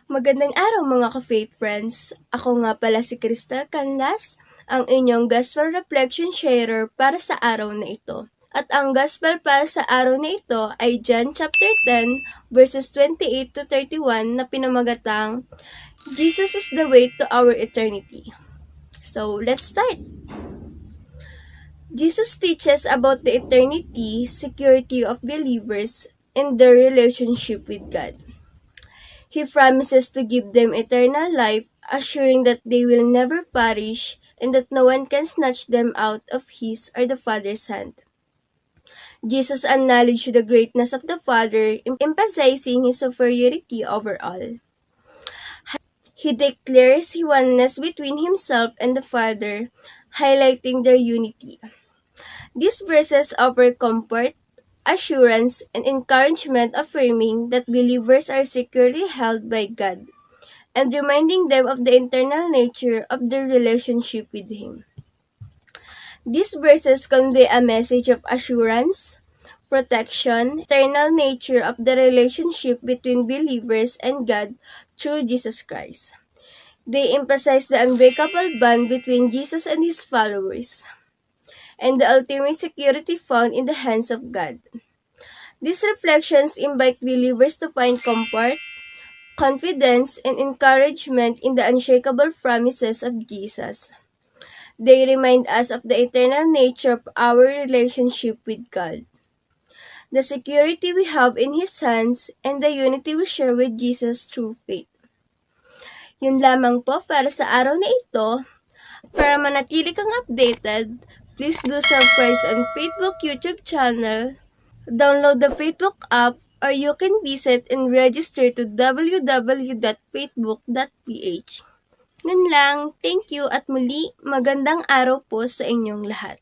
Magandang araw mga ka-faith friends. Ako nga pala si Crystal Canlas, ang inyong Gospel Reflection Sharer para sa araw na ito. At ang Gospel para sa araw na ito ay John chapter 10 verses 28 to 31 na pinamagatang Jesus is the way to our eternity. So, let's start! Jesus teaches about the eternity, security of believers, and their relationship with God. He promises to give them eternal life, assuring that they will never perish and that no one can snatch them out of His or the Father's hand. Jesus acknowledged the greatness of the Father, emphasizing His superiority over all. He declares oneness between Himself and the Father, highlighting their unity. These verses offer comfort, assurance, and encouragement, affirming that believers are securely held by God and reminding them of the internal nature of their relationship with Him. These verses convey a message of assurance, protection, eternal nature of the relationship between believers and God through Jesus Christ. They emphasize the unbreakable bond between Jesus and His followers, and the ultimate security found in the hands of God. These reflections invite believers to find comfort, confidence, and encouragement in the unshakable promises of Jesus. They remind us of the eternal nature of our relationship with God, the security we have in His hands, and the unity we share with Jesus through faith. Yun lamang po para sa araw na ito. Para manatili kang updated, please do subscribe on Facebook YouTube channel, download the Facebook app, or you can visit and register to www.facebook.ph. Yun lang, thank you at muli, magandang araw po sa inyong lahat.